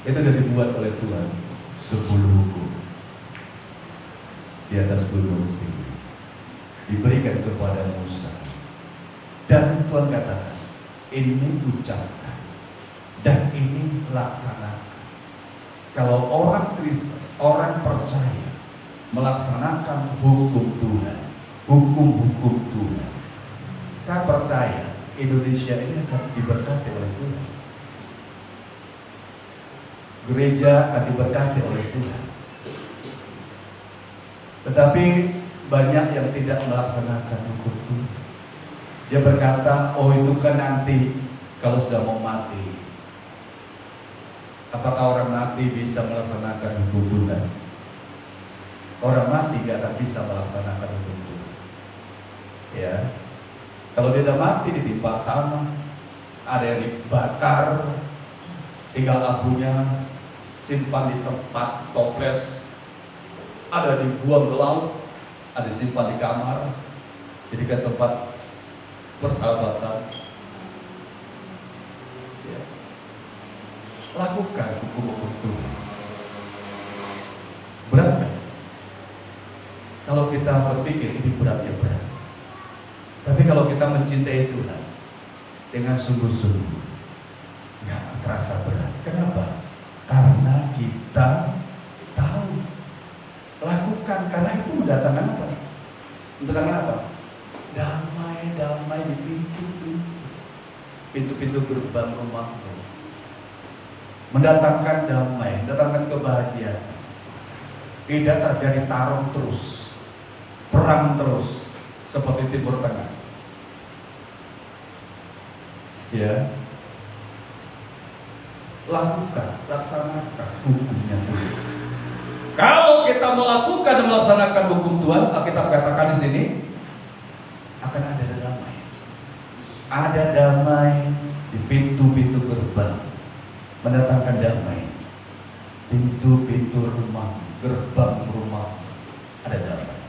Itu sudah dibuat oleh Tuhan, 10 hukum di atas gunung Sinai, diberikan kepada Musa. Dan Tuhan katakan, ini ucapkan dan ini laksanakan. Kalau orang Kristen, orang percaya melaksanakan hukum Tuhan, hukum-hukum Tuhan, saya percaya Indonesia ini akan diberkati oleh Tuhan. Gereja akan diberkati oleh Tuhan. Tetapi banyak yang tidak melaksanakan hukum Tuhan. Dia berkata, oh itu kan nanti kalau sudah mau mati. Apakah orang mati bisa melaksanakan hukum Tuhan? Orang mati gak akan bisa melaksanakan hukum Tuhan. Ya, kalau dia sudah mati ditimpa tanah, ada yang dibakar, tinggal abunya simpan di tempat toples, ada dibuang ke laut, ada simpan di kamar, jadikan tempat persahabatan. Ya. Lakukan hukum-hukum Tuhan. Berat kan? Kalau kita berpikir ini berat, ya berat. Tapi kalau kita mencintai Tuhan dengan sungguh-sungguh, nggak terasa berat. Kenapa? Karena kita tahu mendatangkan apa? Mendatangkan apa? Damai, damai di pintu-pintu. Pintu-pintu gerbang rumahmu. Mendatangkan damai, mendatangkan kebahagiaan. Tidak terjadi tarung terus, perang terus, seperti Timur Tengah. Ya, lakukan, laksanakan hukumnya Tuhan. Kalau kita melakukan dan melaksanakan hukum Tuhan, kita katakan di sini akan ada damai. Ada damai di pintu-pintu gerbang, mendatangkan damai. Pintu-pintu rumah, gerbang rumah, ada damai.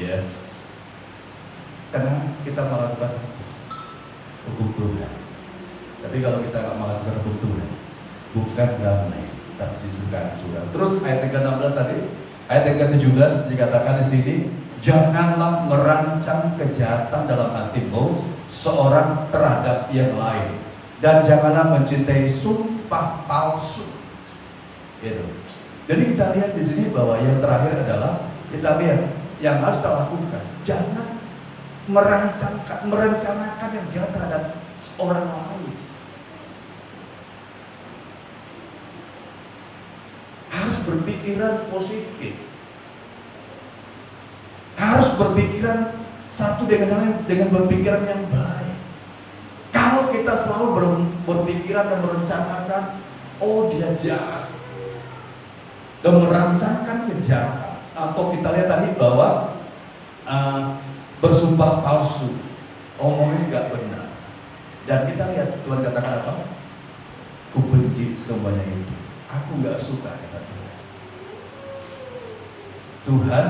Ya, karena kita melakukan hukum Tuhan. Tapi kalau kita nggak melakukan hukum Tuhan, bukan damai, tapi justru kehancuran. Terus ayat 16 tadi, ayat 17 dikatakan di sini, janganlah merancang kejahatan dalam hatimu seorang terhadap yang lain, dan janganlah mencintai sumpah palsu. Gitu. Jadi kita lihat di sini bahwa yang terakhir adalah kita lihat yang harus kita lakukan, jangan merencanakan yang jahat terhadap orang lain. Harus berpikiran positif. Harus berpikiran satu dengan lain dengan berpikiran yang baik. Kalau kita selalu berpikiran dan merencanakan, oh dia jahat, dan merancangkan kejahatan, atau kita lihat tadi bahwa bersumpah palsu, omongnya nggak benar, dan kita lihat Tuhan katakan apa? Ku benci semuanya itu. Aku nggak suka, kata Tuhan. Tuhan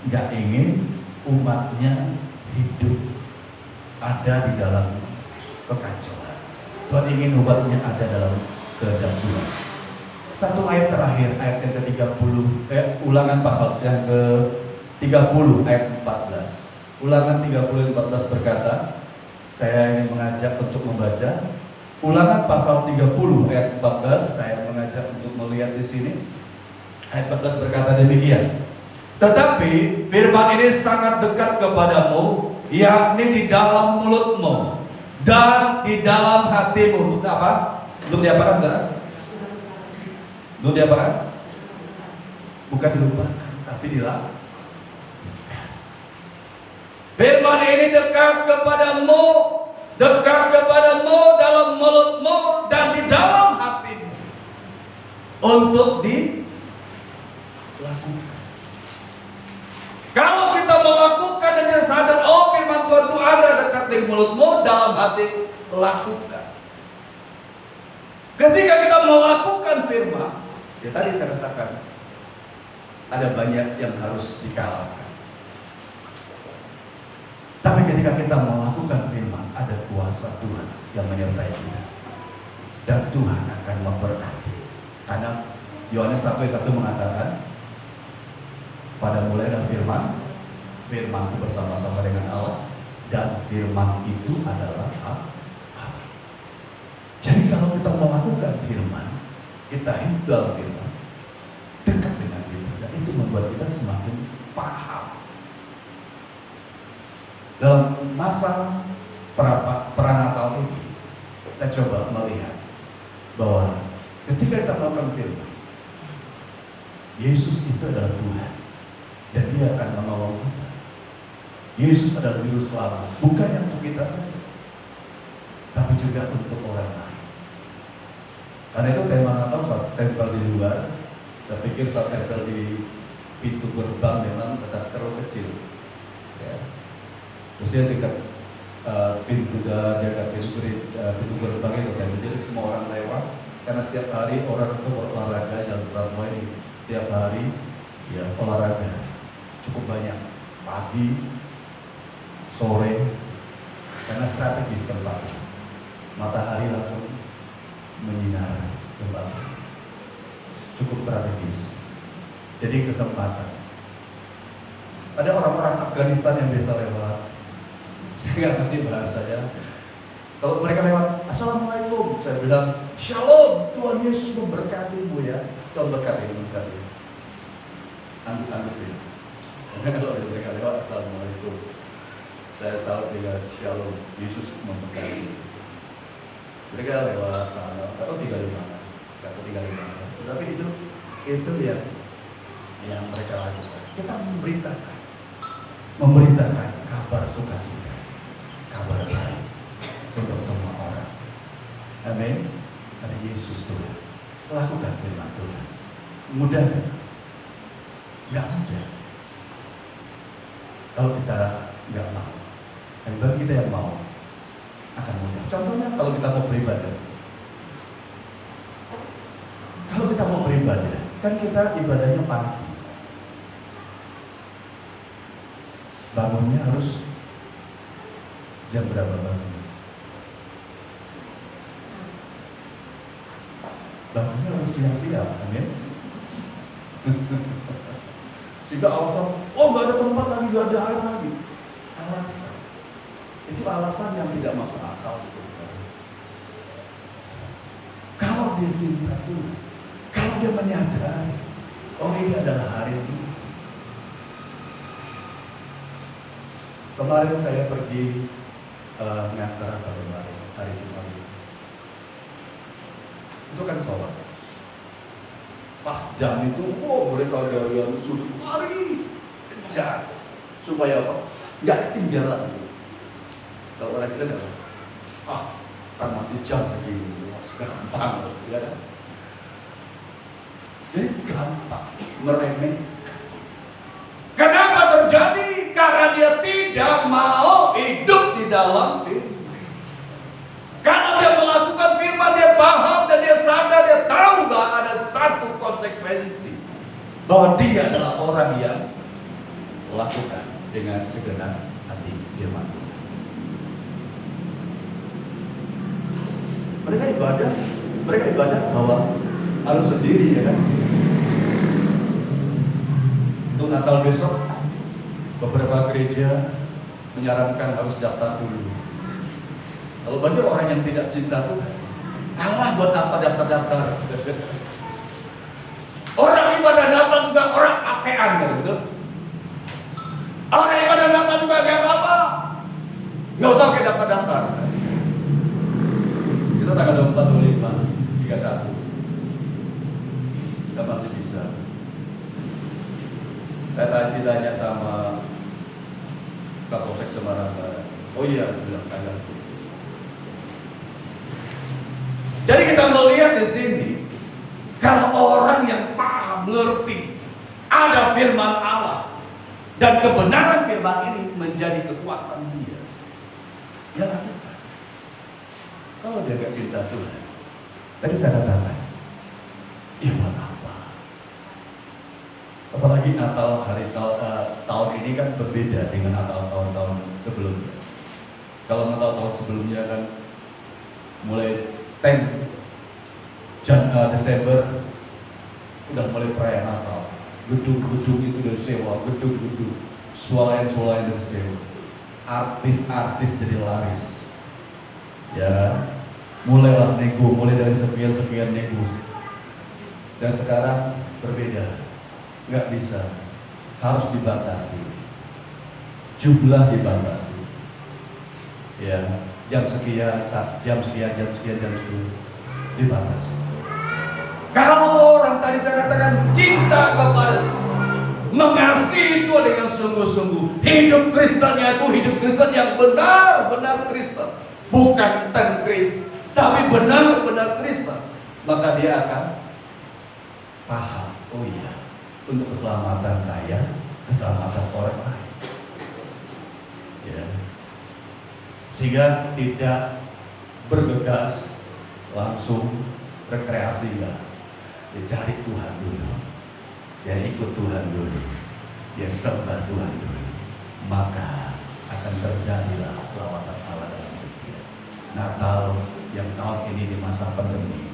nggak ingin umatnya hidup ada di dalam kekacauan. Tuhan ingin umatnya ada dalam kehendak Tuhan. Satu ayat terakhir, ayat yang ke-30, Ulangan pasal yang ke-30 ayat 14. Ulangan 30 ayat 14 berkata, saya ingin mengajak untuk membaca. Ulangan pasal 30 ayat 14, saya mengajak untuk melihat di sini. Ayat 14 berkata demikian. Tetapi firman ini sangat dekat kepadamu, yakni di dalam mulutmu dan di dalam hatimu. Untuk apa? Untuk diapakan, saudara? Untuk diapakan? Bukan dilupakan, tapi dilakukan. Firman ini dekat kepadamu dalam mulutmu dan di dalam hatimu, untuk dilakukan. Kalau kita melakukan dan kita sadar, oh firman Tuhan itu ada dekat di mulutmu, dalam hati, lakukan. Ketika kita melakukan firman, ya tadi saya katakan, ada banyak yang harus dikalahkan. Tapi ketika kita melakukan firman, ada kuasa Tuhan yang menyertai kita, dan Tuhan akan memberkati. Karena Yohanes 1:1 mengatakan, pada mulailah firman, firman itu bersama-sama dengan Allah, dan firman itu adalah Allah. Jadi kalau kita melakukan firman, kita hidup dalam firman, dekat dengan itu, dan itu membuat kita semakin paham. Dalam masa Pranatal ini, kita coba melihat bahwa ketika kita melakukan firman, Yesus itu adalah Tuhan, dan Dia akan menolong kita. Yesus adalah juru selamat, bukan yang untuk kita saja, tapi juga untuk orang lain. Karena itu tema Natal saat tempel di luar, saya pikir saat tempel di pintu gerbang memang tetap terlalu kecil. Ya. Maksudnya dekat pintu gerbang itu kan, jadi semua orang lewat, karena setiap hari orang itu berolahraga dalam Surabaya ini, setiap hari ya olahraga cukup banyak, pagi, sore, karena strategis tempat, matahari langsung menyinar tempat, cukup strategis. Jadi kesempatan. Ada orang-orang Afghanistan yang biasa lewat, saya nggak ngerti bahasanya. Kalau mereka lewat, Assalamualaikum, saya bilang, Shalom, Tuhan Yesus memberkatimu ya. Tuhan berkati. angguk-angguk ya. Karena kalau mereka lewat, Assalamualaikum, saya sahut dengan Shalom, Yesus memberkati. Mereka lewat sana, atau tinggal di mana, atau tinggal di mana. Tetapi itu yang mereka lakukan. Kita memberitakan kabar sukacita, kabar baik untuk semua orang. Amin. Ada Yesus Tuhan. Lakukan firman Tuhan. Mudah kan? Nggak mudah. Kalau kita nggak mau, dan bagi kita yang mau, akan mudah. Contohnya kalau kita mau beribadah. Kalau kita mau beribadah, kan kita ibadahnya pagi. Bangunnya harus jam berapa bangun? Bangunnya harus siang-siang, amin. Sehingga alasan, nggak ada tempat lagi, nggak ada air lagi. Alasan. Itu alasan yang tidak masuk akal. Kalau dia cinta Tuhan, kalau dia menyadari, ini adalah hari ini. Kemarin saya pergi ngantar kemarin hari Jumat itu kan sholat. Pas jam itu, mereka dari yang sudah lari kejar supaya apa? Nggak ketinggalan. Kalau orang kita nggak, kan masih jam segini, gampang, ya kan? Jadi gampang meremehkan. Kenapa terjadi? Karena dia tidak mau hidup di dalam firman. Karena dia melakukan firman, dia paham dan dia sadar, dia tahu bahwa ada satu konsekuensi, bahwa dia adalah orang yang melakukan dengan segenap hati firman Tuhan. Mereka ibadah bahwa harus sendiri, ya kan? Untuk Natal besok, beberapa gereja menyarankan harus daftar dulu. Kalau bagi orang yang tidak cinta Tuhan, Allah buat apa daftar-daftar? orang ibadah Natal juga orang atean, gitu. Orang ibadah Natal juga kayak apa? Nggak usah pakai daftar-daftar. Kita tanggal 24, 25, 31. Kita masih bisa. Saya tadi ditanya sama Kapolsek Semarang Barat. Oh iya, bilang tanggal 10. Jadi kita melihat di sini, kalau orang yang paham, mengerti, ada firman Allah dan kebenaran firman ini menjadi kekuatan dia, dia lakukan. Kalau dia gak cinta Tuhan, tadi saya katakan, ya buat apa? Apalagi Natal tahun ini kan berbeda dengan Natal tahun-tahun sebelumnya. Kalau Natal tahun sebelumnya kan mulai Desember udah mulai perayaan Natal, gedung-gedung itu udah disewa, gedung-gedung, swalayan udah disewa, artis-artis jadi laris, ya mulailah nego, mulai dari sekian nego, dan sekarang berbeda, nggak bisa, harus dibatasi, jumlah dibatasi, ya. Jam sekian dibatasi. Kalau orang tadi saya katakan cinta kepada Tuhan, mengasihi Tuhan dengan sungguh-sungguh, hidup Kristennya itu hidup Kristen yang benar-benar Kristen, bukan tengkris, tapi benar-benar Kristen, maka dia akan paham, oh iya, untuk keselamatan saya, keselamatan orang lain, ya. Sehingga tidak bergegas langsung rekreasi, ya. Dia cari Tuhan dulu, dia ikut Tuhan dulu, dia sembah Tuhan dulu, maka akan terjadilah lawatan Allah dalam hidup dia. Natal yang tahun ini di masa pandemi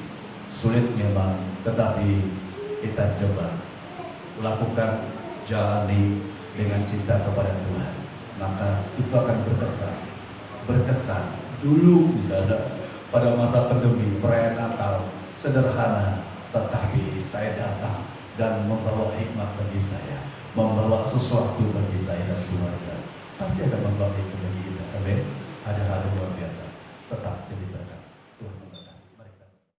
sulit memang, tetapi kita coba lakukan, jalani dengan cinta kepada Tuhan, maka itu akan berkesan dulu. Misalnya pada masa pandemi perayaan Natal sederhana, tetapi saya datang dan membawa hikmat bagi saya, membawa sesuatu bagi saya dan keluarga. Pasti akan membawa hikmat bagi kita. Amin. Ada hal luar biasa. Tetap jadi berkat.